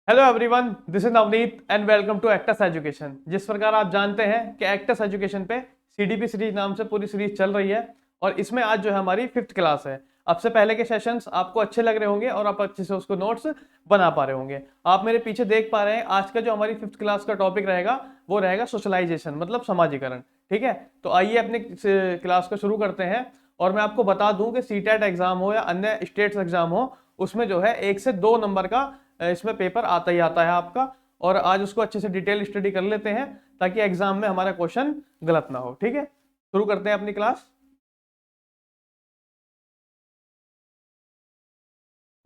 Hello everyone, this is Navneet and welcome to acts education. जिस प्रकार आप जानते हैं कि एक्टस एजुकेशन पे सीडीपी सीरीज नाम से पूरी सीरीज चल रही है और इसमें आज जो है हमारी 5th क्लास है। अब से पहले के सेशंस आपको अच्छे लग रहे होंगे और आप अच्छे से उसको नोट्स बना पा रहे होंगे। आप मेरे पीछे देख पा रहे हैं आज का जो हमारी 5th क्लास का टॉपिक रहेगा वो रहेगा सोशलाइजेशन, मतलब समाजीकरण। ठीक है, तो आइए अपने क्लास को शुरू करते हैं। और मैं आपको बता दूं कि सीटेट एग्जाम हो या अन्य स्टेट्स एग्जाम हो, उसमें जो है 1 से 2 नंबर का इसमें पेपर आता ही आता है आपका। और आज उसको अच्छे से डिटेल स्टडी कर लेते हैं ताकि एग्जाम में हमारा क्वेश्चन गलत ना हो। ठीक है, शुरू करते हैं अपनी क्लास।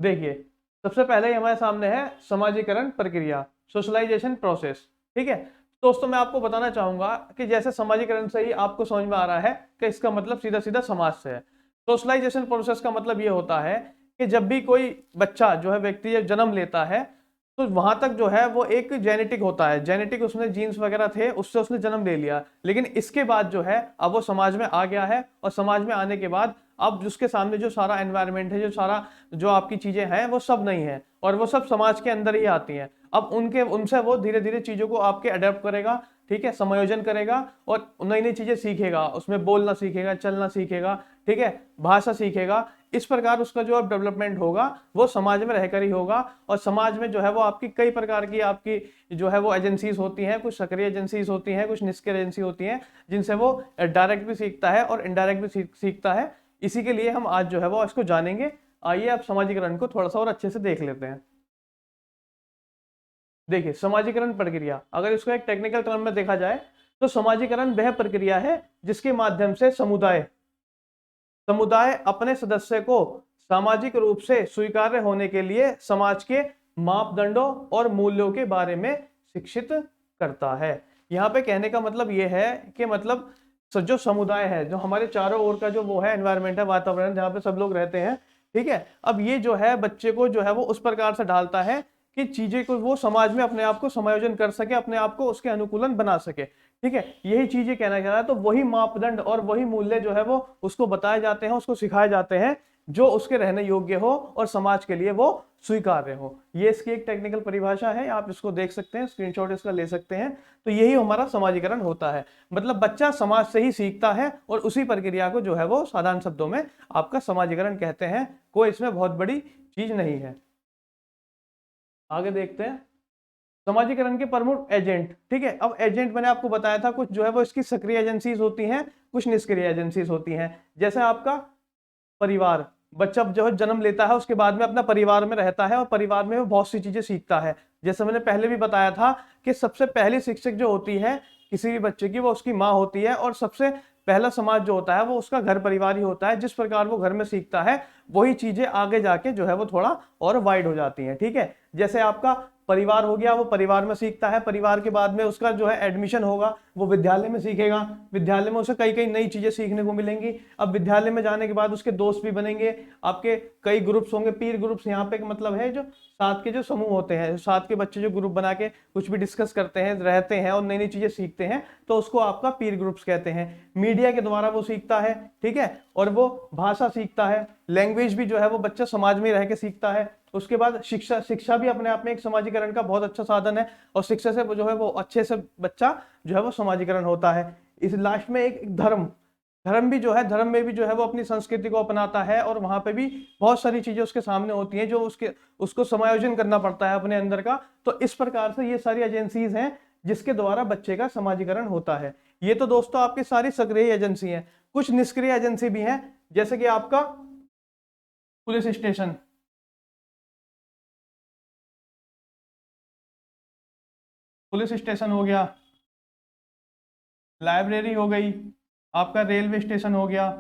देखिए, सबसे पहले ही हमारे सामने है समाजीकरण प्रक्रिया, सोशलाइजेशन प्रोसेस। ठीक है, दोस्तों मैं आपको बताना चाहूंगा कि जैसे समाजीकरण से ही आपको समझ में आ रहा है कि इसका मतलब सीधा सीधा समाज से है। सोशलाइजेशन प्रोसेस का मतलब ये होता है कि जब भी कोई बच्चा जो है व्यक्ति जब जन्म लेता है तो वहां तक जो है वो एक जेनेटिक होता है, जेनेटिक उसमें जीन्स वगैरह थे, उससे उसने जन्म ले लिया। लेकिन इसके बाद जो है अब वो समाज में आ गया है और समाज में आने के बाद अब उसके सामने जो सारा एनवायरनमेंट है, जो सारा जो आपकी चीजें हैं वो सब नहीं है और वो सब समाज के अंदर ही आती हैं। अब उनके उनसे वो धीरे धीरे चीजों को आपके अडेप्ट करेगा, ठीक है, समायोजन करेगा और नई नई चीजें सीखेगा, उसमें बोलना सीखेगा, चलना सीखेगा, ठीक है, भाषा सीखेगा। इस प्रकार उसका जो डेवलपमेंट होगा वो समाज में रहकर ही होगा। और समाज में जो है वो आपकी कई प्रकार की आपकी जो है वो एजेंसीज होती हैं, कुछ सक्रिय एजेंसीज होती हैं, कुछ निष्क्रिय एजेंसी होती हैं, जिनसे वो डायरेक्ट भी सीखता है और इनडायरेक्ट भी सीखता है। इसी के लिए हम आज जो है वो इसको जानेंगे। आइए आप समाजीकरण को थोड़ा सा और अच्छे से देख लेते हैं। देखिए, समाजीकरण प्रक्रिया अगर इसको एक टेक्निकल टर्म में देखा जाए तो समाजीकरण वह प्रक्रिया है जिसके माध्यम से समुदाय समुदाय अपने सदस्य को सामाजिक रूप से स्वीकार्य होने के लिए समाज के मापदंडों और मूल्यों के बारे में शिक्षित करता है। यहाँ पे कहने का मतलब ये है कि मतलब जो समुदाय है, जो हमारे चारों ओर का जो वो है एनवायरनमेंट है, वातावरण जहाँ पे सब लोग रहते हैं, ठीक है, अब ये जो है बच्चे को जो है वो उस प्रकार से ढालता है कि चीजें को वो समाज में अपने आप को समायोजन कर सके, अपने आप को उसके अनुकूलन बना सके। ठीक है, यही चीजें कहना चाह रहा है। तो वही मापदंड और वही मूल्य जो है वो उसको बताए जाते हैं, उसको सिखाए जाते हैं जो उसके रहने योग्य हो और समाज के लिए वो स्वीकार्य हो। ये इसकी एक टेक्निकल परिभाषा है, आप इसको देख सकते हैं, स्क्रीनशॉट इसका ले सकते हैं। तो यही हमारा समाजीकरण होता है, मतलब बच्चा समाज से ही सीखता है और उसी प्रक्रिया को जो है वो साधारण शब्दों में आपका समाजीकरण कहते हैं। कोई इसमें बहुत बड़ी चीज नहीं है। आगे देखते हैं समाजीकरण के प्रमुख एजेंट। ठीक है, अब एजेंट मैंने आपको बताया था, कुछ जो है वो इसकी सक्रिय एजेंसीज होती हैं, कुछ निष्क्रिय एजेंसीज होती हैं। जैसे आपका परिवार, बच्चा जो है जन्म लेता है उसके बाद में अपना परिवार में रहता है और परिवार में वो बहुत सी चीजें सीखता है। जैसे मैंने पहले भी बताया था कि सबसे पहली शिक्षक जो होती है किसी भी बच्चे की वो उसकी माँ होती है और सबसे पहला समाज जो होता है वो उसका घर परिवार ही होता है। जिस प्रकार वो घर में सीखता है वही चीजें आगे जाके जो है वो थोड़ा और वाइड हो जाती हैं। ठीक है, जैसे आपका परिवार हो गया, वो परिवार में सीखता है, परिवार के बाद में उसका जो है एडमिशन होगा, वो विद्यालय में सीखेगा, विद्यालय में उसे कई कई नई चीजें सीखने को मिलेंगी। अब विद्यालय में जाने के बाद उसके दोस्त भी बनेंगे, आपके कई ग्रुप्स होंगे, पीर ग्रुप्स यहाँ पे मतलब है जो साथ के जो समूह होते हैं, साथ के बच्चे जो ग्रुप बना के कुछ भी डिस्कस करते हैं, रहते हैं और नई नई चीजें सीखते हैं, तो उसको आपका पीर ग्रुप्स कहते हैं। मीडिया के द्वारा वो सीखता है, ठीक है, और वो भाषा सीखता है, लैंग्वेज भी जो है वो बच्चा समाज में रह के सीखता है। उसके बाद शिक्षा, शिक्षा भी अपने आप में एक समाजीकरण का बहुत अच्छा साधन है और शिक्षा से जो है वो अच्छे से बच्चा जो है वो समाजीकरण होता है। इस लास्ट में एक धर्म, धर्म भी जो है, धर्म में भी जो है वो अपनी संस्कृति को अपनाता है और वहां पे भी बहुत सारी चीजें उसके सामने होती हैं जो उसको समायोजन करना पड़ता है अपने अंदर का। तो इस प्रकार से ये सारी एजेंसीज हैं जिसके द्वारा बच्चे का समाजीकरण होता है। ये तो दोस्तों आपकी सारी सक्रिय एजेंसी हैं। कुछ निष्क्रिय एजेंसी भी हैं, जैसे कि आपका पुलिस स्टेशन, पुलिस स्टेशन हो गया, लाइब्रेरी हो गई, आपका रेलवे स्टेशन हो गया।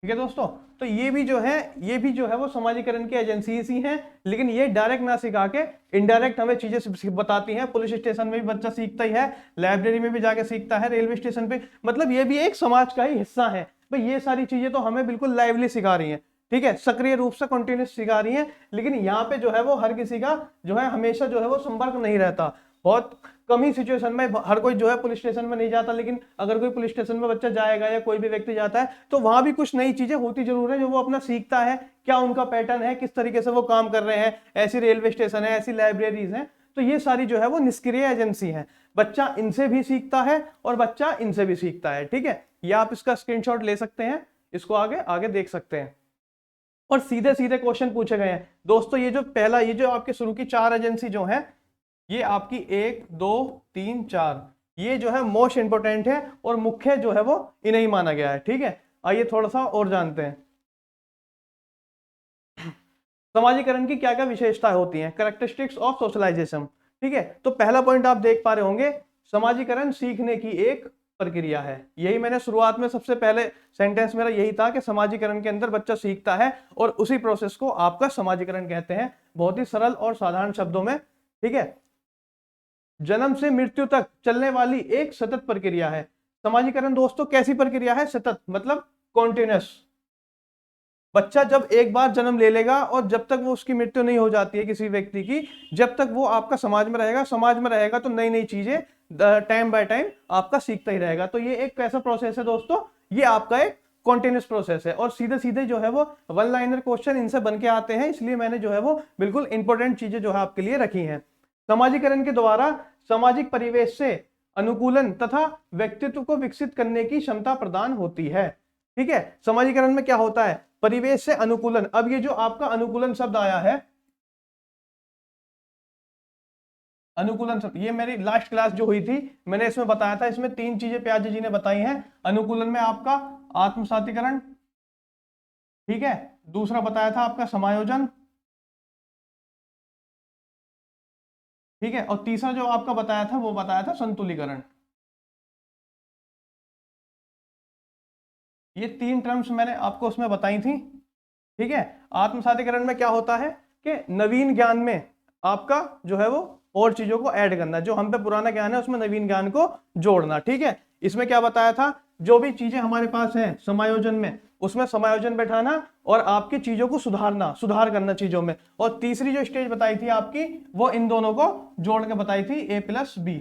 ठीक है दोस्तों, तो ये भी जो है वो समाजीकरण की एजेंसीज ही हैं। लेकिन ये डायरेक्ट ना सिखा के इनडायरेक्ट हमें चीजें बताती हैं। पुलिस स्टेशन में भी बच्चा सीखता ही है, लाइब्रेरी में भी जाके सीखता है, रेलवे स्टेशन पे, मतलब ये भी एक समाज का ही हिस्सा है भाई। ये सारी चीजें तो हमें बिल्कुल लाइवली सिखा रही हैं, ठीक है, सक्रिय रूप से कंटिन्यूस सिखा रही हैं। लेकिन यहाँ पे जो है वो हर किसी का जो है हमेशा जो है वो संपर्क नहीं रहता। बहुत कम ही सिचुएशन में, हर कोई जो है पुलिस स्टेशन में नहीं जाता, लेकिन अगर कोई पुलिस स्टेशन में बच्चा जाएगा या कोई भी व्यक्ति जाता है तो वहां भी कुछ नई चीजें होती जरूर है जो वो अपना सीखता है, क्या उनका पैटर्न है, किस तरीके से वो काम कर रहे हैं। ऐसी रेलवे स्टेशन है, ऐसी लाइब्रेरीज हैं, तो ये सारी जो है वो निष्क्रिय एजेंसी है। बच्चा इनसे भी सीखता है और बच्चा इनसे भी सीखता है। ठीक है, ये आप इसका स्क्रीनशॉट ले सकते हैं, इसको आगे आगे देख सकते हैं। और सीधे सीधे क्वेश्चन पूछे गए हैं दोस्तों। ये जो पहला, ये जो आपके शुरू की 4 एजेंसी जो है, ये आपकी 1 2 3 4, ये जो है मोस्ट इंपोर्टेंट है और मुख्य जो है वो इन्हें माना गया है। ठीक है, आइए थोड़ा सा और जानते हैं समाजीकरण की क्या क्या विशेषताएं होती हैं, कैरेक्टरिस्टिक्स ऑफ सोशलाइजेशन। ठीक है, तो पहला पॉइंट आप देख पा रहे होंगे, समाजीकरण सीखने की एक प्रक्रिया है। यही मैंने शुरुआत में सबसे पहले सेंटेंस मेरा यही था कि समाजीकरण के अंदर बच्चा सीखता है और उसी प्रोसेस को आपका समाजीकरण कहते हैं, बहुत ही सरल और साधारण शब्दों में। ठीक है, जन्म से मृत्यु तक चलने वाली एक सतत प्रक्रिया है समाजीकरण। दोस्तों कैसी प्रक्रिया है? सतत, मतलब कॉन्टिन्यूअस। बच्चा जब एक बार जन्म ले लेगा और जब तक वो उसकी मृत्यु नहीं हो जाती है किसी व्यक्ति की, जब तक वो आपका समाज में रहेगा, समाज में रहेगा तो नई नई चीजें टाइम बाय टाइम आपका सीखता ही रहेगा। तो ये एक कैसा प्रोसेस है दोस्तों? ये आपका एक कॉन्टिन्यूस प्रोसेस है और सीधे सीधे जो है वो वन लाइनर क्वेश्चन इनसे बन के आते हैं, इसलिए मैंने जो है वो बिल्कुल इंपॉर्टेंट चीजें जो है आपके लिए रखी हैं। समाजीकरण के द्वारा सामाजिक परिवेश से अनुकूलन तथा व्यक्तित्व को विकसित करने की क्षमता प्रदान होती है। ठीक है, समाजीकरण में क्या होता है? परिवेश से अनुकूलन। अब ये जो आपका अनुकूलन शब्द आया है, अनुकूलन शब्द, ये मेरी लास्ट क्लास जो हुई थी मैंने इसमें बताया था, इसमें 3 चीजें प्याजी जी ने बताई हैं। अनुकूलन में आपका आत्मसातीकरण, ठीक है, दूसरा बताया था आपका समायोजन, ठीक है, और तीसरा जो आपका बताया था वो बताया था संतुलीकरण। ये 3 टर्म्स मैंने आपको उसमें बताई थी। ठीक है, आत्मसातीकरण में क्या होता है कि नवीन ज्ञान में आपका जो है वो और चीजों को ऐड करना, जो हम पे पुराना ज्ञान है उसमें नवीन ज्ञान को जोड़ना। ठीक है, इसमें क्या बताया था? जो भी चीजें हमारे पास हैं समायोजन में, उसमें समायोजन बैठाना और आपकी चीजों को सुधारना, सुधार करना चीजों में। और तीसरी जो स्टेज बताई थी आपकी, वो इन दोनों को जोड़ के बताई थी, A+B।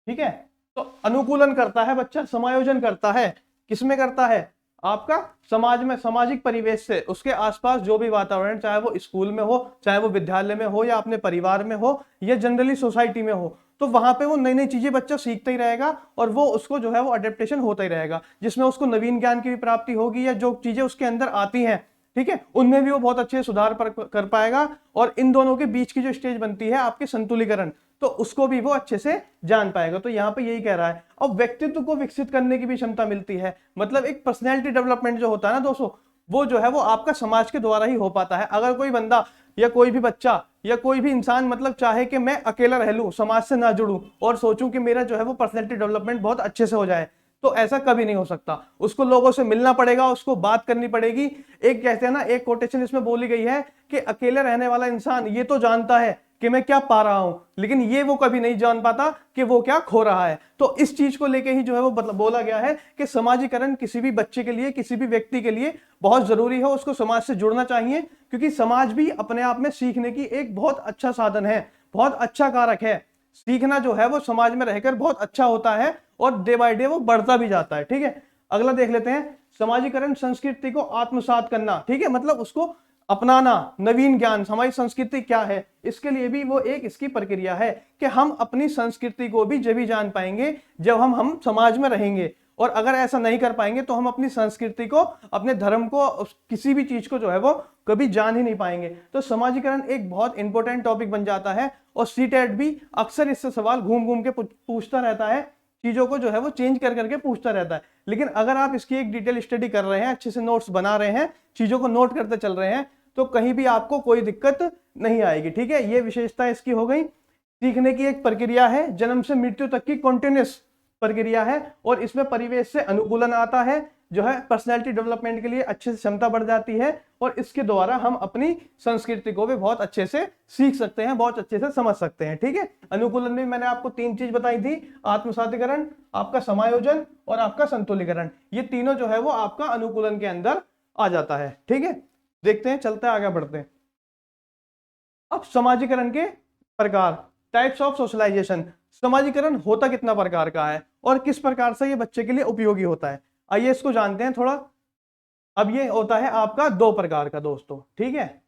ठीक है, तो अनुकूलन करता है बच्चा, समायोजन करता है, किसमें करता है? आपका समाज में, सामाजिक परिवेश से, उसके आसपास जो भी वातावरण, चाहे वो स्कूल में हो, चाहे वो विद्यालय में हो, या अपने परिवार में हो, या जनरली सोसाइटी में हो, तो वहां पे वो नई नई चीजें बच्चा सीखता ही रहेगा और वो उसको जो है वो अडेप्टेशन होता ही रहेगा, जिसमें उसको नवीन ज्ञान की भी प्राप्ति होगी, या जो चीजें उसके अंदर आती हैं, ठीक है, उनमें भी वो बहुत अच्छे सुधार कर पाएगा। और इन दोनों के बीच की जो स्टेज बनती है आपकी संतुलीकरण, तो उसको भी वो अच्छे से जान पाएगा। तो यहाँ पे यही कह रहा है। और व्यक्तित्व को विकसित करने की भी क्षमता मिलती है, मतलब एक पर्सनैलिटी डेवलपमेंट जो होता है ना दोस्तों, वो जो है वो आपका समाज के द्वारा ही हो पाता है। अगर कोई बंदा या कोई भी बच्चा या कोई भी इंसान मतलब चाहे कि मैं अकेला रह लूं, समाज से ना जुड़ूं और सोचूं कि मेरा जो है वो पर्सनैलिटी डेवलपमेंट बहुत अच्छे से हो जाए, तो ऐसा कभी नहीं हो सकता। उसको लोगों से मिलना पड़ेगा, उसको बात करनी पड़ेगी। एक कहते हैं ना, एक कोटेशन इसमें बोली गई है कि अकेले रहने वाला इंसान ये तो जानता है कि मैं क्या पा रहा हूं, लेकिन ये वो कभी नहीं जान पाता कि वो क्या खो रहा है। तो इस चीज को लेके ही जो है वो बोला गया है कि समाजीकरण किसी भी बच्चे के लिए, किसी भी व्यक्ति के लिए बहुत जरूरी है। उसको समाज से जुड़ना चाहिए, क्योंकि समाज भी अपने आप में सीखने की एक बहुत अच्छा साधन है, बहुत अच्छा कारक है। सीखना जो है वो समाज में रहकर बहुत अच्छा होता है और डे बाय डे वो बढ़ता भी जाता है। ठीक है, अगला देख लेते हैं, समाजीकरण संस्कृति को आत्मसात करना। ठीक है, मतलब उसको अपनाना, नवीन ज्ञान, हमारी संस्कृति क्या है, इसके लिए भी वो एक इसकी प्रक्रिया है कि हम अपनी संस्कृति को भी जब भी जान पाएंगे जब हम समाज में रहेंगे। और अगर ऐसा नहीं कर पाएंगे तो हम अपनी संस्कृति को, अपने धर्म को, किसी भी चीज को जो है वो कभी जान ही नहीं पाएंगे। तो समाजीकरण एक बहुत इंपॉर्टेंट टॉपिक बन जाता है और सीटेट भी अक्सर इससे सवाल घूम घूम के पूछता रहता है, चीजों को जो है वो चेंज कर करके पूछता रहता है। लेकिन अगर आप इसकी एक डिटेल स्टडी कर रहे हैं, अच्छे से नोट्स बना रहे हैं, चीजों को नोट करते चल रहे हैं, तो कहीं भी आपको कोई दिक्कत नहीं आएगी। ठीक है, ये विशेषता इसकी हो गई। सीखने की एक प्रक्रिया है, जन्म से मृत्यु तक की कॉन्टिन्यूस प्रक्रिया है और इसमें परिवेश से अनुकूलन आता है, जो है पर्सनैलिटी डेवलपमेंट के लिए अच्छे से क्षमता बढ़ जाती है और इसके द्वारा हम अपनी संस्कृति को भी बहुत अच्छे से सीख सकते हैं, बहुत अच्छे से समझ सकते हैं। ठीक है, अनुकूलन में मैंने आपको 3 चीज बताई थी, आत्मसातीकरण, आपका समायोजन और आपका संतुलीकरण। ये तीनों जो है वो आपका अनुकूलन के अंदर आ जाता है। ठीक है, देखते हैं, चलते हैं, आगे बढ़ते हैं। अब समाजीकरण के प्रकार, टाइप्स ऑफ सोशलाइजेशन। समाजीकरण होता कितना प्रकार का है और किस प्रकार से ये बच्चे के लिए उपयोगी होता है, आइए इसको जानते हैं थोड़ा। अब ये होता है आपका दो प्रकार का दोस्तों, ठीक है,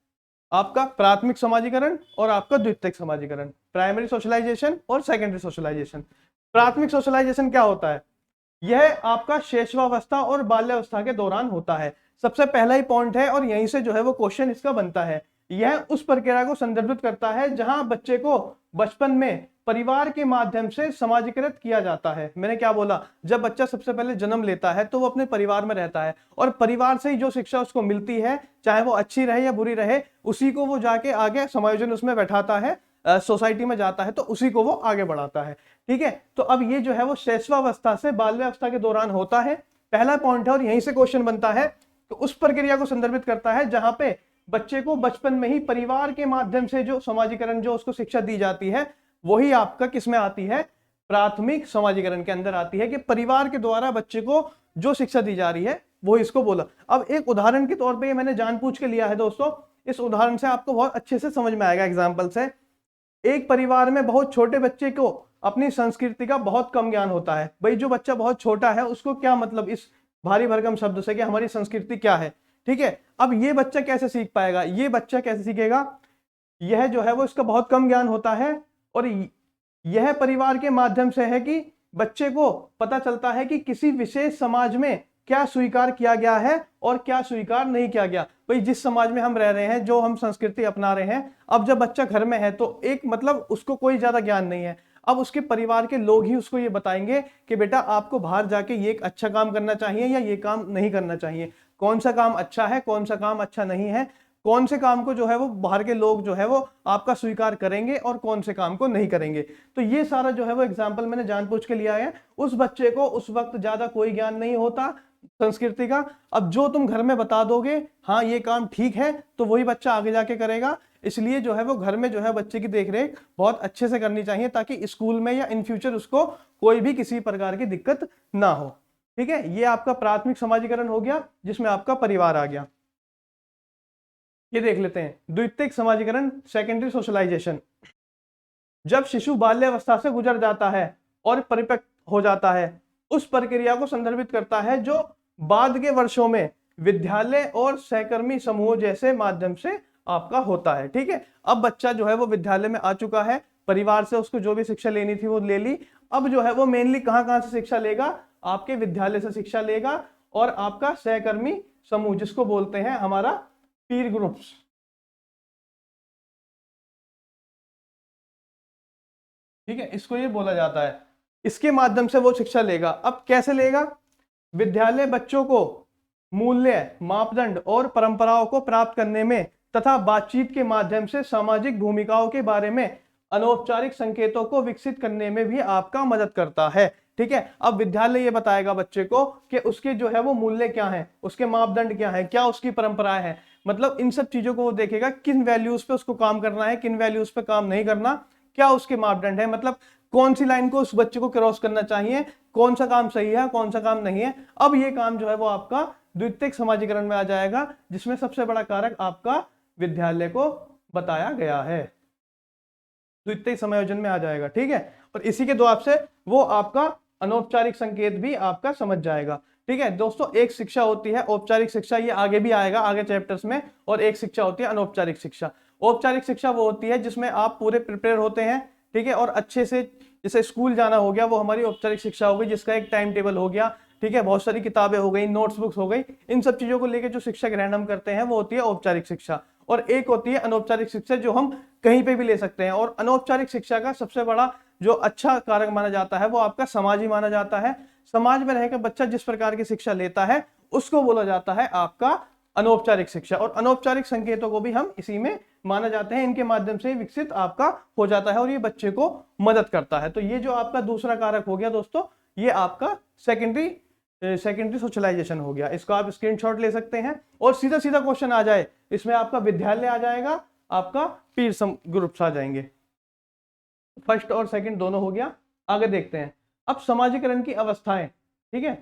आपका प्राथमिक समाजीकरण और आपका द्वितीयक समाजीकरण, प्राइमरी सोशलाइजेशन और सेकेंडरी सोशलाइजेशन। प्राथमिक सोशलाइजेशन क्या होता है? यह आपका शैशवावस्था और बाल्यावस्था के दौरान होता है। सबसे पहला ही पॉइंट है और यहीं से जो है वो क्वेश्चन इसका बनता है। यह उस प्रक्रिया को संदर्भित करता है जहां बच्चे को बचपन में परिवार के माध्यम से समाजीकृत किया जाता है। मैंने क्या बोला, जब बच्चा सबसे पहले जन्म लेता है तो वो अपने परिवार में रहता है और परिवार से ही जो शिक्षा उसको मिलती है, चाहे वो अच्छी रहे या बुरी रहे, उसी को वो जाके आगे समायोजन उसमें बैठाता है, सोसाइटी में जाता है तो उसी को वो आगे बढ़ाता है। ठीक है, तो अब ये जो है वो शैशवावस्था से बाल्यावस्था के दौरान होता है, पहला पॉइंट है और यहीं से क्वेश्चन बनता है। तो उस प्रक्रिया को संदर्भित करता है जहां पे बच्चे को बचपन में ही परिवार के माध्यम से जो समाजीकरण, जो उसको शिक्षा दी जाती है, वही आपका किस में आती है? प्राथमिक समाजीकरण के अंदर आती है, कि परिवार के द्वारा बच्चे को जो शिक्षा दी जा रही है वो इसको बोला। अब एक उदाहरण के तौर पे ये मैंने जानबूझ के लिया है दोस्तों, इस उदाहरण से आपको बहुत अच्छे से समझ में आएगा। एग्जाम्पल से, एक परिवार में बहुत छोटे बच्चे को अपनी संस्कृति का बहुत कम ज्ञान होता है। भाई जो बच्चा बहुत छोटा है उसको क्या मतलब इस भारी भरकम शब्द से कि हमारी संस्कृति क्या है, ठीक है। अब ये बच्चा कैसे सीख पाएगा? ये बच्चा कैसे सीखेगा? यह जो है वो इसका बहुत कम ज्ञान होता है और यह परिवार के माध्यम से है कि बच्चे को पता चलता है कि किसी विशेष समाज में क्या स्वीकार किया गया है और क्या स्वीकार नहीं किया गया। भाई जिस समाज में हम रह रहे हैं, जो हम संस्कृति अपना रहे हैं, अब जब बच्चा घर में है तो एक मतलब उसको कोई ज्यादा ज्ञान नहीं है। अब उसके परिवार के लोग ही उसको ये बताएंगे कि बेटा आपको बाहर जाके ये एक अच्छा काम करना चाहिए या ये काम नहीं करना चाहिए, कौन सा काम अच्छा है, कौन सा काम अच्छा नहीं है, कौन से काम को जो है वो बाहर के लोग जो है वो आपका स्वीकार करेंगे और कौन से काम को नहीं करेंगे। तो ये सारा जो है वो एग्जाम्पल मैंने जानबूझ के लिया है। उस बच्चे को उस वक्त ज्यादा कोई ज्ञान नहीं होता संस्कृति का। अब जो तुम घर में बता दोगे हाँ ये काम ठीक है, तो वही बच्चा आगे जाके करेगा। इसलिए जो है वो घर में जो है बच्चे की देखरेख बहुत अच्छे से करनी चाहिए, ताकि स्कूल में या इन फ्यूचर उसको कोई भी किसी प्रकार की दिक्कत ना हो। ठीक है, ये आपका प्राथमिक समाजीकरण हो गया जिसमें आपका परिवार आ गया। ये देख लेते हैं द्वितीयक समाजीकरण, सेकेंडरी सोशलाइजेशन। जब शिशु बाल्यावस्था से गुजर जाता है और परिपक्व हो जाता है, उस प्रक्रिया को संदर्भित करता है जो बाद के वर्षों में विद्यालय और सहकर्मी समूह जैसे माध्यम से आपका होता है। ठीक है, अब बच्चा जो है वो विद्यालय में आ चुका है, परिवार से उसको जो भी शिक्षा लेनी थी वो ले ली। अब जो है वो मेनली कहां से शिक्षा लेगा? आपके विद्यालय से शिक्षा लेगा और आपका सहकर्मी समूह, जिसको बोलते हैं हमारा पीर ग्रुप्स। ठीक है, इसको ये बोला जाता है, इसके माध्यम से वो शिक्षा लेगा। अब कैसे लेगा? विद्यालय बच्चों को मूल्य, मापदंड और परंपराओं को प्राप्त करने में तथा बातचीत के माध्यम से सामाजिक भूमिकाओं के बारे में अनौपचारिक संकेतों को विकसित करने में भी आपका मदद करता है। ठीक है, अब विद्यालय ये बताएगा बच्चे को कि उसके जो है वो मूल्य क्या है, उसके मापदंड क्या है, क्या उसकी परंपराएं हैं, मतलब इन सब चीजों को वो देखेगा, किन वैल्यूज पे उसको काम करना है, किन वैल्यूज पे काम नहीं करना, क्या उसके मापदंड है, मतलब कौन सी लाइन को उस बच्चे को क्रॉस करना चाहिए, कौन सा काम सही है, कौन सा काम नहीं है। अब ये काम जो है वो आपका द्वितीयक समाजीकरण में आ जाएगा, जिसमें सबसे बड़ा कारक आपका विद्यालय को बताया गया है, द्वितीयक समायोजन में आ जाएगा। ठीक है, और इसी के द्वारा से वो आपका अनौपचारिक संकेत भी आपका समझ जाएगा। ठीक है दोस्तों, एक शिक्षा होती है औपचारिक शिक्षा, ये आगे भी आएगा आगे चैप्टर्स में, और एक शिक्षा होती है अनौपचारिक शिक्षा। औपचारिक शिक्षा वो होती है जिसमें आप पूरे प्रिपेयर होते हैं, ठीक है, और अच्छे से, जैसे स्कूल जाना हो गया, वो हमारी औपचारिक शिक्षा हो गई, जिसका एक टाइम टेबल हो गया, ठीक है, बहुत सारी किताबें हो गई, नोट्स बुक्स हो गई, इन सब चीजों को लेकर जो शिक्षा ग्रहण हम करते हैं वो होती है औपचारिक शिक्षा। और एक होती है अनौपचारिक शिक्षा, जो हम कहीं पे भी ले सकते हैं। और अनौपचारिक शिक्षा का सबसे बड़ा जो अच्छा कारक माना जाता है वो आपका समाज ही माना जाता है। समाज में रहकर बच्चा जिस प्रकार की शिक्षा लेता है उसको बोला जाता है आपका अनौपचारिक शिक्षा। और अनौपचारिक संकेतों को भी हम इसी में माना जाते हैं, इनके माध्यम से विकसित आपका हो जाता है और ये बच्चे को मदद करता है। तो ये जो आपका दूसरा कारक हो गया दोस्तों, ये आपका सेकेंडरी सोशलाइजेशन हो गया। इसको आप स्क्रीनशॉट ले सकते हैं और सीधा सीधा क्वेश्चन आ जाए इसमें, आपका विद्यालय आ जाएगा, आपका पीर ग्रुप्स आ जाएंगे। फर्स्ट और सेकंड दोनों हो गया। आगे देखते हैं अब समाजीकरण की अवस्थाएं। ठीक है,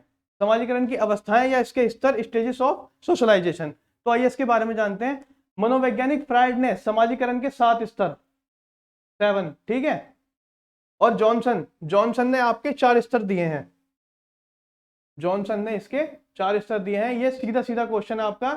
समाजीकरण की अवस्थाएं या इसके स्तर, स्टेजेस ऑफ सोशलाइजेशन। तो आइए इसके बारे में जानते हैं। मनोवैज्ञानिक फ्रायड ने समाजीकरण के 7 स्तर, 7, ठीक है, और जॉनसन जॉनसन ने आपके 4 स्तर दिए हैं, जॉनसन ने इसके 4 स्तर दिए हैं। ये सीधा सीधा क्वेश्चन आपका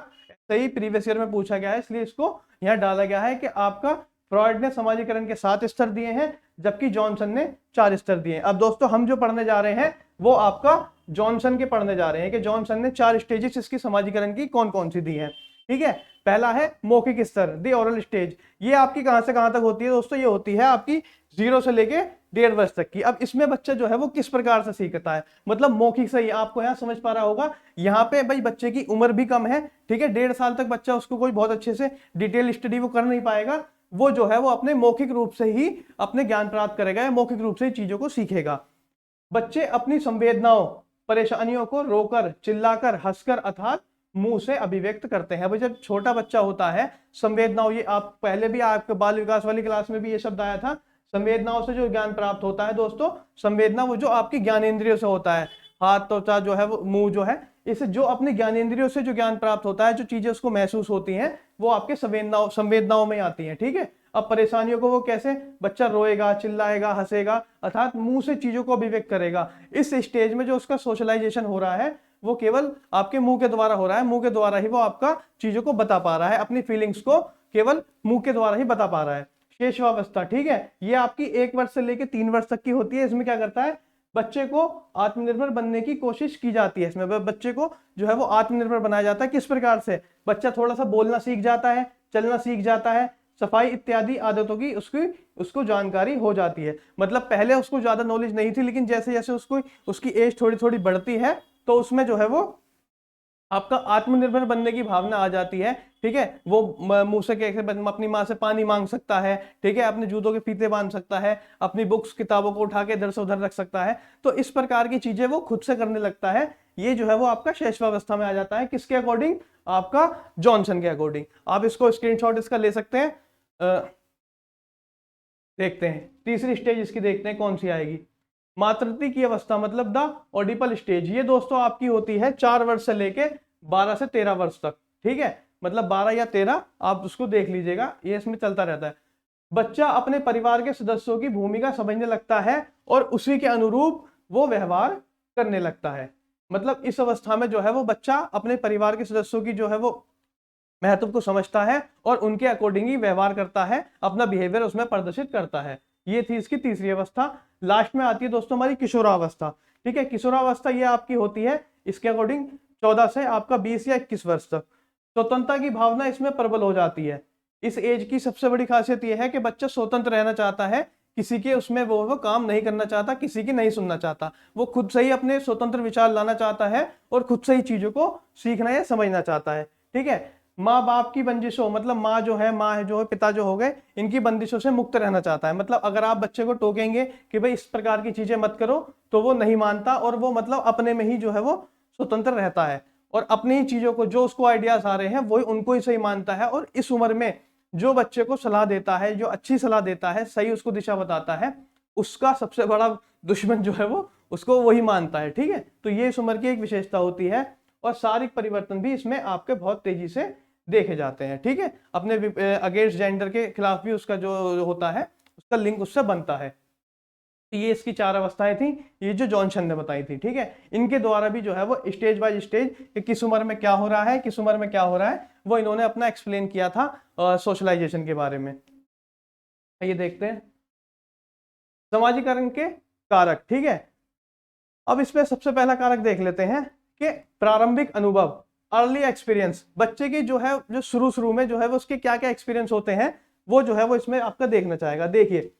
सही प्रीवियस ईयर में पूछा गया है, इसलिए इसको यहाँ डाला गया है कि आपका फ्रॉइड ने समाजीकरण के 7 स्तर दिए हैं, जबकि जॉनसन ने 4 स्तर दिए हैं। अब दोस्तों हम जो पढ़ने जा रहे हैं वो आपका जॉनसन के पढ़ने जा रहे हैं कि जॉनसन ने 4 स्टेजेस इसकी समाजीकरण की कौन कौन सी दी है। ठीक है, पहला है मौखिक स्तर, दी ओरल स्टेज। ये आपकी कहां से कहां तक होती है दोस्तों? ये होती है आपकी 0 से लेके 1.5 वर्ष तक की। अब इसमें बच्चा जो है वो किस प्रकार से सीखता है, मतलब मौखिक से ही आपको यहाँ समझ पा रहा होगा। यहाँ पे भाई बच्चे की उम्र भी कम है, ठीक है, 1.5 साल तक बच्चा उसको कोई बहुत अच्छे से डिटेल स्टडी वो कर नहीं पाएगा। वो जो है वो अपने मौखिक रूप से ही अपने ज्ञान प्राप्त करेगा या मौखिक रूप से ही चीजों को सीखेगा। बच्चे अपनी संवेदनाओं परेशानियों को रोकर, चिल्लाकर, हंसकर अर्थात मुंह से अभिव्यक्त करते हैं। भाई जब छोटा बच्चा होता है, संवेदनाओं, ये आप पहले भी आपके बाल विकास वाली क्लास में भी ये शब्द आया था, संवेदनाओं से जो ज्ञान प्राप्त होता है दोस्तों, संवेदना वो जो आपकी ज्ञानेंद्रियों से होता है, हाथ, त्वचा जो है वो, मुंह जो है, इसे जो अपने ज्ञानेंद्रियों से जो ज्ञान प्राप्त होता है, जो चीजें उसको महसूस होती हैं, वो आपके संवेदनाओं में आती हैं। ठीक है, अब परेशानियों को वो कैसे, बच्चा रोएगा, चिल्लाएगा, हंसेगा, अर्थात मुंह से चीजों को अभिव्यक्त करेगा। इस स्टेज में जो उसका सोशलाइजेशन हो रहा है वो केवल आपके मुंह के द्वारा हो रहा है, मुंह के द्वारा ही वो आपका चीजों को बता पा रहा है, अपनी फीलिंग्स को केवल मुंह के द्वारा ही बता पा रहा है। शेषवावस्था, ठीक है, ये आपकी 1 वर्ष से लेकर 3 वर्ष तक की होती है। इसमें क्या करता है, बच्चे को आत्मनिर्भर बनने की कोशिश की जाती है। इसमें बच्चे को जो है वो आत्मनिर्भर बनाया जाता है। किस प्रकार से? बच्चा थोड़ा सा बोलना सीख जाता है, चलना सीख जाता है, सफाई इत्यादि आदतों की उसको जानकारी हो जाती है। मतलब पहले उसको ज्यादा नॉलेज नहीं थी, लेकिन जैसे जैसे उसकी एज थोड़ी थोड़ी बढ़ती है तो उसमें जो है वो आपका आत्मनिर्भर बनने की भावना आ जाती है। ठीक है, वो मुंह से कैसे अपनी माँ से पानी मांग सकता है, ठीक है, अपने जूतों के फीते बांध सकता है, अपनी बुक्स किताबों को उठा के इधर से उधर रख सकता है। तो इस प्रकार की चीजें वो खुद से करने लगता है। ये जो है वो आपका शैशवावस्था में आ जाता है। किसके अकॉर्डिंग? आपका जॉनसन के अकॉर्डिंग। आप इसको स्क्रीनशॉट इसका ले सकते हैं। देखते हैं तीसरी स्टेज इसकी, देखते हैं कौन सी आएगी। मातृत्व की अवस्था मतलब द ऑडिपल स्टेज। ये दोस्तों आपकी होती है 4 वर्ष से लेके 12 से 13 वर्ष तक। ठीक है, मतलब 12 या 13 आप उसको देख लीजिएगा, ये इसमें चलता रहता है। बच्चा अपने परिवार के सदस्यों की भूमिका समझने लगता है और उसी के अनुरूप वो व्यवहार करने लगता है। मतलब इस अवस्था में जो है वो बच्चा अपने परिवार के सदस्यों की जो है वो महत्व को समझता है और उनके अकॉर्डिंग ही व्यवहार करता है, अपना बिहेवियर उसमें प्रदर्शित करता है। ये थी इसकी तीसरी अवस्था। लास्ट में आती है दोस्तों हमारी किशोरावस्था। ठीक है, किशोरावस्था ये आपकी होती है इसके अकॉर्डिंग 14 से आपका 20 या 21 वर्ष तक। स्वतंत्रता की भावना इसमें प्रबल हो जाती है। इस एज की सबसे बड़ी खासियत यह है कि बच्चा स्वतंत्र रहना चाहता है, किसी के उसमें वो काम नहीं करना चाहता, किसी की नहीं सुनना चाहता, वो खुद से ही अपने स्वतंत्र विचार लाना चाहता है और खुद से ही चीजों को सीखना या समझना चाहता है। ठीक है, माँ बाप की बंदिशों, मतलब माँ जो है पिता जो हो गए, इनकी बंदिशों से मुक्त रहना चाहता है। मतलब अगर आप बच्चे को टोकेंगे कि भाई इस प्रकार की चीजें मत करो, तो वो नहीं मानता और वो मतलब अपने में ही जो है वो स्वतंत्र रहता है और अपनी ही चीजों को, जो उसको आइडियाज आ रहे हैं वही उनको ही सही मानता है। और इस उम्र में जो बच्चे को सलाह देता है, जो अच्छी सलाह देता है, सही उसको दिशा बताता है, उसका सबसे बड़ा दुश्मन जो है वो उसको वही मानता है। ठीक है, तो ये इस उम्र की एक विशेषता होती है और शारीरिक परिवर्तन भी इसमें आपके बहुत तेजी से देखे जाते हैं। ठीक है, अपने अगेंस्ट जेंडर के खिलाफ भी उसका जो होता है उसका लिंक उससे बनता है। तो ये इसकी 4 अवस्थाएं थी, ये जो जॉनसन ने बताई थी। ठीक है, इनके द्वारा भी जो है वो स्टेज बाय स्टेज किस उम्र में क्या हो रहा है, किस उम्र में क्या हो रहा है, वो इन्होंने अपना एक्सप्लेन किया था सोशलाइजेशन के बारे में। ये देखते हैं समाजीकरण के कारक। ठीक है, अब इसमें सबसे पहला कारक देख लेते हैं कि प्रारंभिक अनुभव, अर्ली एक्सपीरियंस। बच्चे की जो है जो शुरू में जो है वो उसके क्या क्या एक्सपीरियंस होते हैं, वो जो है वो इसमें आपका देखना चाहेगा। देखिए,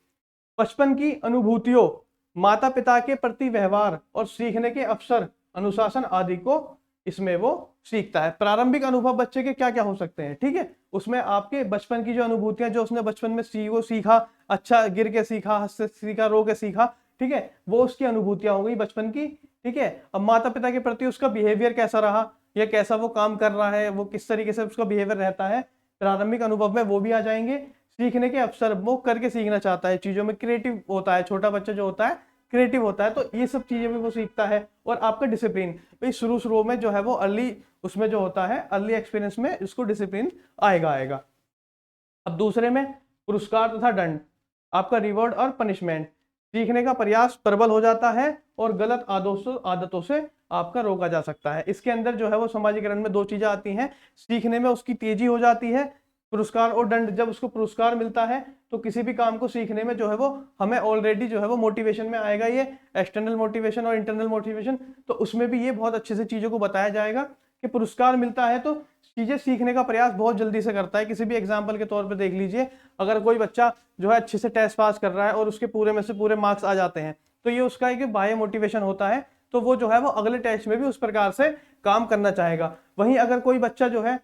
बचपन की अनुभूतियों, माता पिता के प्रति व्यवहार और सीखने के अवसर, अनुशासन आदि को इसमें वो सीखता है। प्रारंभिक अनुभव बच्चे के क्या क्या हो सकते हैं? ठीक है, उसमें आपके बचपन की जो अनुभूतियां, जो उसने बचपन में सीखा, अच्छा गिर के सीखा, हंस से सीखा, रो के सीखा, ठीक है, वो उसकी अनुभूतियां हो गई बचपन की। ठीक है, अब माता पिता के प्रति उसका बिहेवियर कैसा रहा, या कैसा वो काम कर रहा है, वो किस तरीके से उसका बिहेवियर रहता है, प्रारंभिक अनुभव में वो भी आ जाएंगे। सीखने के अवसर, वो करके सीखना चाहता है, चीजों में क्रिएटिव होता है, छोटा बच्चा जो होता है क्रिएटिव होता है, तो ये सब चीजें भी वो सीखता है। और आपका डिसिप्लिन, भाई शुरू में जो है वो अर्ली, उसमें जो होता है अर्ली एक्सपीरियंस में इसको डिसिप्लिन आएगा। अब दूसरे में पुरस्कार तथा दंड, आपका रिवॉर्ड और पनिशमेंट। सीखने का प्रयास प्रबल हो जाता है और गलत आदतों से आपका रोका जा सकता है। इसके अंदर जो है वो समाजीकरण में दो चीजें आती हैं। सीखने में उसकी तेजी हो जाती है, पुरस्कार और दंड। जब उसको पुरस्कार मिलता है तो किसी भी काम को सीखने में जो है वो हमें ऑलरेडी जो है वो मोटिवेशन में आएगा, ये एक्सटर्नल मोटिवेशन और इंटरनल मोटिवेशन। तो उसमें भी ये बहुत अच्छे से चीजों को बताया जाएगा कि पुरस्कार मिलता है तो चीजें सीखने का प्रयास बहुत जल्दी से करता है। किसी भी एग्जाम्पल के तौर पर देख लीजिए, अगर कोई बच्चा जो है अच्छे से टेस्ट पास कर रहा है और उसके पूरे में से पूरे मार्क्स आ जाते हैं, तो ये उसका एक बाह्य मोटिवेशन होता है, तो वो जो है वो अगले टेस्ट में भी उस प्रकार से काम करना चाहेगा। वहीं अगर कोई बच्चा जो है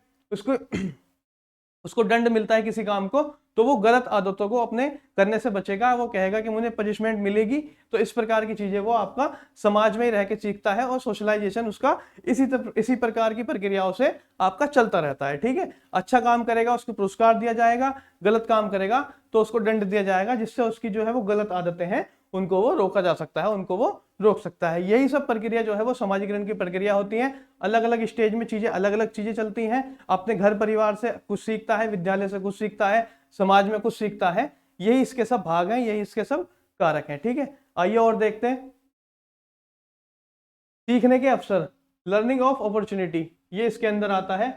उसको दंड मिलता है किसी काम को, तो वो गलत आदतों को अपने करने से बचेगा, वो कहेगा कि मुझे पनिशमेंट मिलेगी। तो इस प्रकार की चीजें वो आपका समाज में ही रह के सीखता है और सोशलाइजेशन उसका इसी प्रकार की प्रक्रियाओं से आपका चलता रहता है। ठीक है, अच्छा काम करेगा उसको पुरस्कार दिया जाएगा, गलत काम करेगा तो उसको दंड दिया जाएगा, जिससे उसकी जो है वो गलत आदतें हैं उनको वो रोका जा सकता है, उनको वो रोक सकता है। यही सब प्रक्रिया जो है वो समाजीकरण की प्रक्रिया होती है। अलग अलग स्टेज में चीजें अलग अलग चीजें चलती हैं। अपने घर परिवार से कुछ सीखता है, विद्यालय से कुछ सीखता है, समाज में कुछ सीखता है। यही इसके सब भाग हैं, यही इसके सब कारक हैं। ठीक है, आइए और देखते हैं सीखने के अवसर, लर्निंग ऑफ अपॉर्चुनिटी, ये इसके अंदर आता है।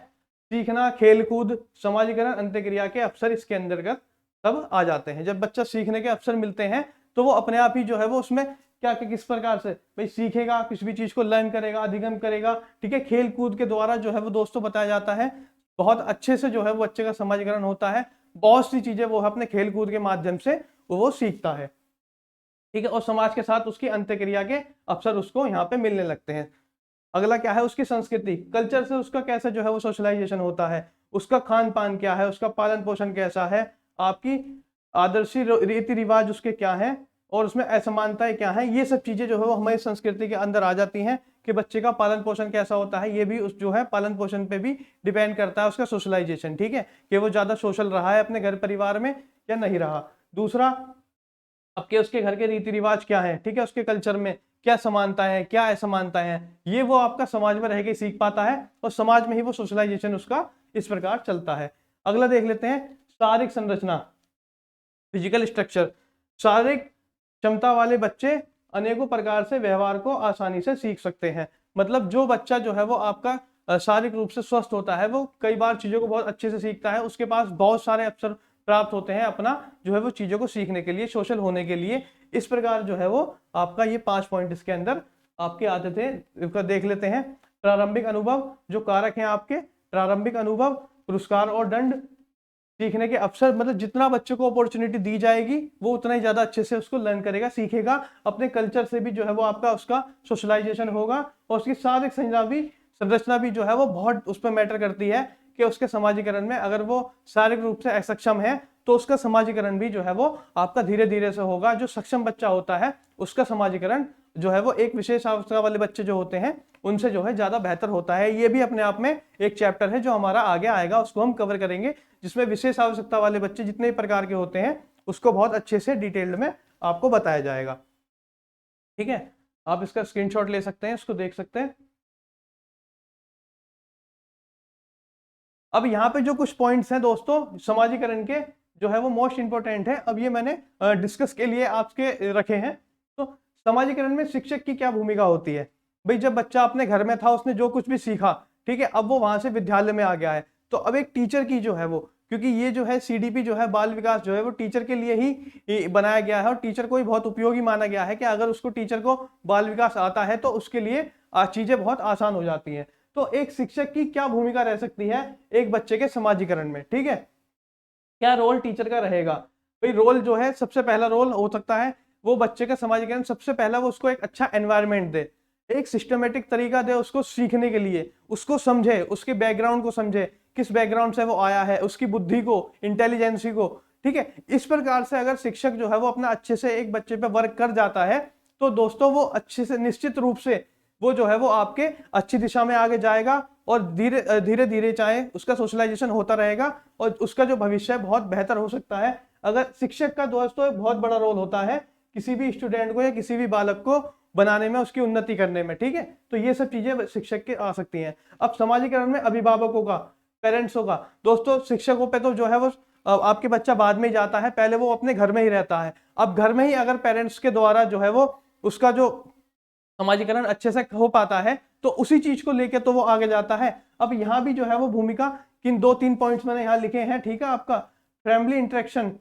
सीखना, खेलकूद, समाजीकरण, अंत्यक्रिया के अवसर इसके अंतर्गत सब आ जाते हैं। जब बच्चा सीखने के अवसर मिलते हैं तो वो अपने आप ही जो है वो उसमें क्या किस प्रकार से भाई सीखेगा, किसी भी चीज को लर्न करेगा, अधिगम करेगा। ठीक है, खेल कूद के द्वारा जो है वो दोस्तों बताया जाता है, बहुत अच्छे से जो है वो बच्चे का समाजीकरण होता है। बहुत सी चीजें वो अपने खेल कूद के माध्यम से वो सीखता है। ठीक है, और समाज के साथ उसकी अंत्यक्रिया के अवसर उसको यहाँ पे मिलने लगते हैं। अगला क्या है, उसकी संस्कृति, कल्चर से उसका कैसे जो है वो सोशलाइजेशन होता है, उसका खान पान क्या है, उसका पालन पोषण कैसा है, आपकी आदर्शी रीति रिवाज उसके क्या है, और उसमें असमानताएं क्या है। ये सब चीजें जो है वो हमारी संस्कृति के अंदर आ जाती हैं कि बच्चे का पालन पोषण कैसा होता है। ये भी उस जो है पालन पोषण पे भी डिपेंड करता है उसका सोशलाइजेशन। ठीक है, कि वो ज्यादा सोशल रहा है अपने घर परिवार में या नहीं रहा। दूसरा, आपके उसके घर के रीति रिवाज क्या है, ठीक है, उसके कल्चर में क्या समानता है, क्या असमानताएं हैं, ये वो आपका समाज में रह के सीख पाता है और समाज में ही वो सोशलाइजेशन उसका इस प्रकार चलता है। अगला देख लेते हैं, शारीरिक संरचना, फिजिकल स्ट्रक्चर। शारीरिक क्षमता वाले बच्चे अनेकों प्रकार से व्यवहार को आसानी से सीख सकते हैं। मतलब जो बच्चा जो है वो आपका शारीरिक रूप से स्वस्थ होता है, वो कई बार चीजों को बहुत अच्छे से सीखता है, उसके पास बहुत सारे अवसर प्राप्त होते हैं अपना जो है वो चीजों को सीखने के लिए, सोशल होने के लिए। इस प्रकार जो है वो आपका ये 5 पॉइंट इसके अंदर आपके आते थे। देख लेते हैं, प्रारंभिक अनुभव, जो कारक हैं आपके प्रारंभिक अनुभव, पुरस्कार और दंड, सीखने के अवसर। मतलब जितना बच्चे को अपॉर्चुनिटी दी जाएगी वो उतना ही ज्यादा अच्छे से उसको लर्न करेगा, सीखेगा। अपने कल्चर से भी जो है वो आपका उसका सोशलाइजेशन होगा, और उसकी शारीरिक संरचना भी जो है वो बहुत उस पर मैटर करती है कि उसके समाजीकरण में अगर वो शारीरिक रूप से असक्षम है तो उसका समाजीकरण भी जो है वो आपका धीरे धीरे से होगा। जो सक्षम बच्चा होता है उसका समाजीकरण जो है वो एक विशेष आवश्यकता वाले बच्चे जो होते हैं उनसे जो है ज्यादा बेहतर होता है। ये भी अपने आप में एक चैप्टर है जो हमारा आगे आएगा, उसको हम कवर करेंगे, जिसमें विशेष आवश्यकता वाले बच्चे जितने प्रकार के होते हैं उसको बहुत अच्छे से डिटेल्ड में आपको बताया जाएगा। ठीक है, आप इसका स्क्रीनशॉट ले सकते हैं, इसको देख सकते हैं। अब यहाँ पे जो कुछ पॉइंट्स हैं दोस्तों समाजीकरण के जो है वो मोस्ट इंपोर्टेंट है, अब ये मैंने डिस्कस के लिए आपके रखे हैं। तो समाजीकरण में शिक्षक की क्या भूमिका होती है। भाई जब बच्चा अपने घर में था उसने जो कुछ भी सीखा, ठीक है, अब वो वहां से विद्यालय में आ गया है, तो अब एक टीचर की जो है वो, क्योंकि ये जो है सीडीपी जो है बाल विकास जो है वो टीचर के लिए ही बनाया गया है, और टीचर को ही बहुत उपयोगी माना गया है कि अगर उसको टीचर को बाल विकास आता है तो उसके लिए चीजें बहुत आसान हो जाती हैं। तो एक शिक्षक की क्या भूमिका रह सकती है एक बच्चे के समाजीकरण में। ठीक है, क्या रोल टीचर का रहेगा। भाई रोल जो है सबसे पहला रोल हो सकता है वो बच्चे का समाजीकरण, सबसे पहला वो उसको एक अच्छा एनवायरनमेंट दे, एक सिस्टमेटिक तरीका दे उसको सीखने के लिए, उसको समझे, उसके बैकग्राउंड को समझे, किस बैकग्राउंड से वो आया है, उसकी बुद्धि को, इंटेलिजेंसी को। ठीक है, इस प्रकार से अगर शिक्षक जो है वो अपना अच्छे से एक बच्चे पे वर्क कर जाता है तो दोस्तों वो अच्छे से निश्चित रूप से वो जो है वो आपके अच्छी दिशा में आगे जाएगा, और धीरे धीरे धीरे चाहे उसका सोशलाइजेशन होता रहेगा और उसका जो भविष्य है बहुत बेहतर हो सकता है। अगर शिक्षक का दोस्तों एक बहुत बड़ा रोल होता है किसी भी स्टूडेंट को या किसी भी बालक को बनाने में, उसकी उन्नति करने में। ठीक है, तो ये सब चीजें शिक्षक के आ सकती हैं। अब समाजीकरण में अभिभावकों का, पेरेंट्सों का, दोस्तों शिक्षकों पे तो जो है वो आपके बच्चा बाद में ही जाता है, पहले वो अपने घर में ही रहता है। अब घर में ही अगर पेरेंट्स के द्वारा जो है वो उसका जो समाजीकरण अच्छे से हो पाता है तो उसी चीज को लेके तो वो आगे जाता है। अब यहाँ भी जो है वो भूमिका किन 2-3 पॉइंट्स मैंने यहाँ लिखे हैं, ठीक है। आपका फैमिली इंटरेक्शन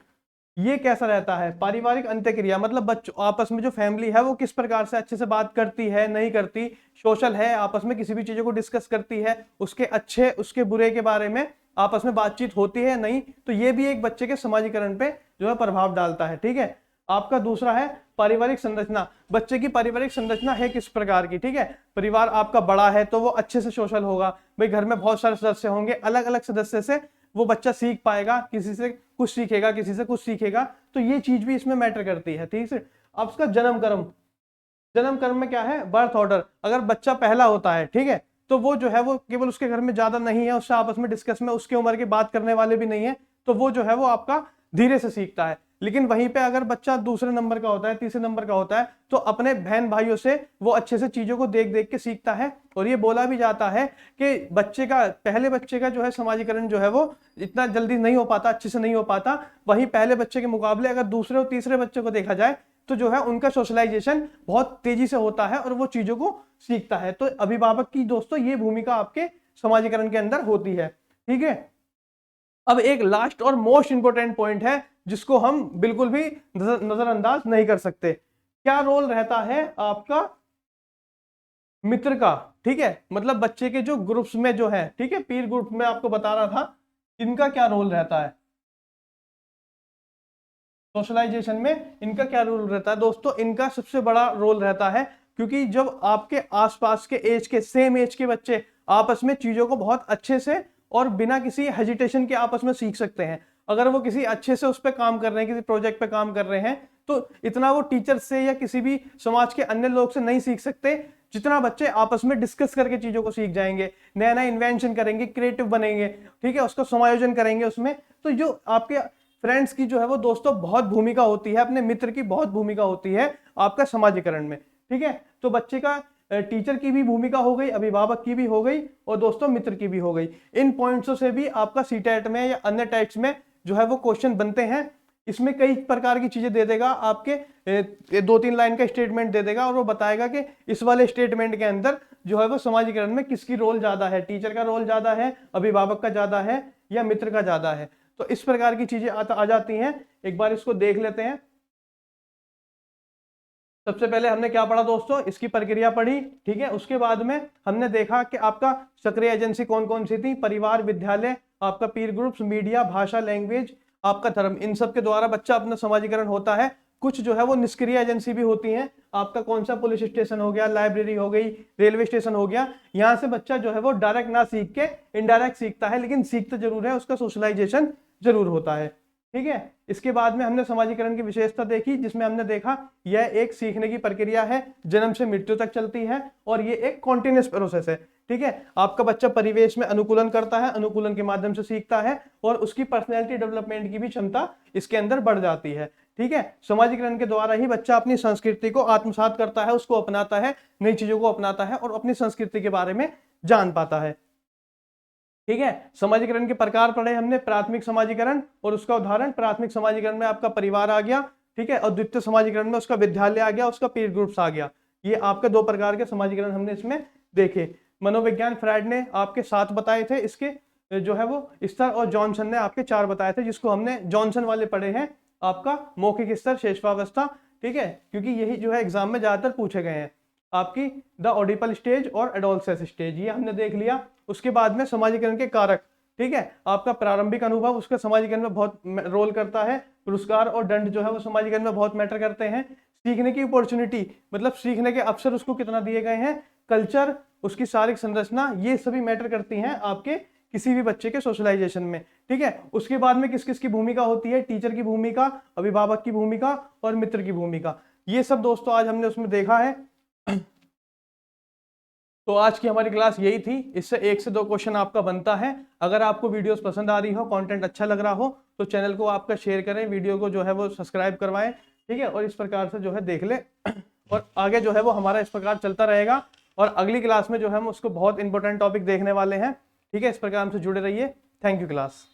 ये कैसा रहता है, पारिवारिक अंत्यक्रिया मतलब बच्चों आपस में जो फैमिली है वो किस प्रकार से अच्छे से बात करती है, नहीं करती, सोशल है, आपस में किसी भी चीजों को डिस्कस करती है, उसके अच्छे उसके बुरे के बारे में आपस में बातचीत होती है नहीं, तो ये भी एक बच्चे के समाजीकरण पे जो है प्रभाव डालता है, ठीक है। आपका दूसरा है पारिवारिक संरचना, बच्चे की पारिवारिक संरचना है किस प्रकार की, ठीक है। परिवार आपका बड़ा है तो वो अच्छे से सोशल होगा, भाई घर में बहुत सारे सदस्य होंगे, अलग अलग सदस्य से वो बच्चा सीख पाएगा, किसी से कुछ सीखेगा, किसी से कुछ सीखेगा, तो ये चीज भी इसमें मैटर करती है, ठीक है। अब उसका जन्म कर्म, जन्म कर्म में क्या है, बर्थ ऑर्डर, अगर बच्चा पहला होता है, ठीक है, तो वो जो है वो केवल उसके घर में ज्यादा नहीं है, उससे आपस में डिस्कस में उसके उम्र की बात करने वाले भी नहीं है, तो वो जो है वो आपका धीरे से सीखता है। लेकिन वहीं पे अगर बच्चा दूसरे नंबर का होता है, तीसरे नंबर का होता है, तो अपने बहन भाइयों से वो अच्छे से चीजों को देख देख के सीखता है। और ये बोला भी जाता है कि बच्चे का पहले बच्चे का जो है समाजीकरण जो है वो इतना जल्दी नहीं हो पाता, अच्छे से नहीं हो पाता, वहीं पहले बच्चे के मुकाबले अगर दूसरे और तीसरे बच्चे को देखा जाए तो जो है उनका सोशलाइजेशन बहुत तेजी से होता है और वो चीजों को सीखता है। तो अभिभावक की दोस्तों ये भूमिका आपके समाजीकरण के अंदर होती है, ठीक है। अब एक लास्ट और मोस्ट इंपोर्टेंट पॉइंट है जिसको हम बिल्कुल भी नजरअंदाज नहीं कर सकते, क्या रोल रहता है आपका मित्र का, ठीक है, मतलब बच्चे के जो ग्रुप्स में जो है, ठीक है, पीर ग्रुप में आपको बता रहा था इनका क्या रोल रहता है, सोशलाइजेशन में इनका क्या रोल रहता है दोस्तों। इनका सबसे बड़ा रोल रहता है, क्योंकि जब आपके आसपास के एज के सेम एज के बच्चे आपस में चीजों को बहुत अच्छे से और बिना किसी हेजिटेशन के आपस में सीख सकते हैं, अगर वो किसी अच्छे से उस पर काम कर रहे हैं, किसी प्रोजेक्ट पे काम कर रहे हैं, तो इतना वो टीचर से या किसी भी समाज के अन्य लोग से नहीं सीख सकते जितना बच्चे आपस में डिस्कस करके चीजों को सीख जाएंगे, नया नया इन्वेंशन करेंगे, क्रिएटिव बनेंगे, ठीक है, उसका समायोजन करेंगे उसमें। तो जो आपके फ्रेंड्स की जो है वो दोस्तों बहुत भूमिका होती है, अपने मित्र की बहुत भूमिका होती है आपका समाजीकरण में, ठीक है। तो बच्चे का टीचर की भी भूमिका हो गई, अभिभावक की भी हो गई और दोस्तों मित्र की भी हो गई। इन पॉइंट्सों से भी आपका सीटेट में या अन्य टेस्ट में जो है वो क्वेश्चन बनते हैं। इसमें कई प्रकार की चीजें दे देगा, आपके 2-3 लाइन का स्टेटमेंट दे देगा और वो बताएगा कि इस वाले स्टेटमेंट के अंदर जो है वो समाजीकरण में किसकी रोल ज्यादा है, टीचर का रोल ज्यादा है, अभिभावक का ज्यादा है या मित्र का ज्यादा है। तो इस प्रकार की चीजें आ जाती हैं, एक बार इसको देख लेते हैं। सबसे पहले हमने क्या पढ़ा दोस्तों, इसकी प्रक्रिया पढ़ी, ठीक है। उसके बाद में हमने देखा कि आपका सक्रिय एजेंसी कौन कौन सी थी, परिवार, विद्यालय, आपका पीर ग्रुप्स, मीडिया, भाषा, लैंग्वेज, आपका धर्म, इन सब के द्वारा बच्चा अपना समाजीकरण होता है। कुछ जो है वो निष्क्रिय एजेंसी भी होती हैं, आपका कौन सा पुलिस स्टेशन हो गया, लाइब्रेरी हो गई, रेलवे स्टेशन हो गया, यहाँ से बच्चा जो है वो डायरेक्ट ना सीख के इनडायरेक्ट सीखता है, लेकिन सीखता जरूर है, उसका सोशलाइजेशन जरूर होता है, ठीक है। इसके बाद में हमने समाजीकरण की विशेषता देखी, जिसमें हमने देखा यह एक सीखने की प्रक्रिया है, जन्म से मृत्यु तक चलती है और ये एक कॉन्टिन्यूअस प्रोसेस है, ठीक है। आपका बच्चा परिवेश में अनुकूलन करता है, अनुकूलन के माध्यम से सीखता है और उसकी पर्सनैलिटी डेवलपमेंट की भी क्षमता इसके अंदर बढ़ जाती है, ठीक है। समाजीकरण के द्वारा ही बच्चा अपनी संस्कृति को आत्मसात करता है, उसको अपनाता है, नई चीजों को अपनाता है और अपनी संस्कृति के बारे में जान पाता है, ठीक है। समाजीकरण के प्रकार पढ़े हमने, प्राथमिक समाजीकरण और उसका उदाहरण, प्राथमिक समाजीकरण में आपका परिवार आ गया, ठीक है, और द्वितीय समाजीकरण में उसका विद्यालय आ गया, उसका पीर ग्रुप्स आ गया। ये आपके 2 प्रकार के समाजीकरण हमने इसमें देखे। मनोविज्ञान फ्रायड ने आपके 7 बताए थे, इसके जो है वो स्तर, और जॉनसन ने आपके 4 बताए थे, जिसको हमने जॉनसन वाले पढ़े हैं, आपका मौखिक स्तर, शेषवावस्था, ठीक है, क्योंकि यही जो है एग्जाम में ज्यादातर पूछे गए हैं। आपकी द ऑडिपल स्टेज और एडोलसेस स्टेज, ये हमने देख लिया। उसके बाद में समाजीकरण के कारक, ठीक है, आपका प्रारंभिक अनुभव उसका समाजीकरण में बहुत रोल करता है, पुरस्कार और दंड जो है वो समाजीकरण में बहुत मैटर करते हैं। सीखने की अपॉर्चुनिटी मतलब सीखने के अवसर उसको कितना दिए गए हैं, कल्चर, उसकी शारीरिक संरचना, ये सभी मैटर करती हैं आपके किसी भी बच्चे के सोशलाइजेशन में, ठीक है। उसके बाद में किस किस की भूमिका होती है, टीचर की भूमिका, अभिभावक की भूमिका और मित्र की भूमिका, ये सब दोस्तों आज हमने उसमें देखा है। तो आज की हमारी क्लास यही थी, इससे 1 से 2 क्वेश्चन आपका बनता है। अगर आपको वीडियोस पसंद आ रही हो, कंटेंट अच्छा लग रहा हो, तो चैनल को आपका शेयर करें, वीडियो को जो है वो सब्सक्राइब करवाएं, ठीक है, और इस प्रकार से जो है देख ले और आगे जो है वो हमारा इस प्रकार चलता रहेगा। और अगली क्लास में जो है हम उसको बहुत इंपॉर्टेंट टॉपिक देखने वाले हैं, ठीक है। इस प्रकार हमसे जुड़े रहिए। Thank you class.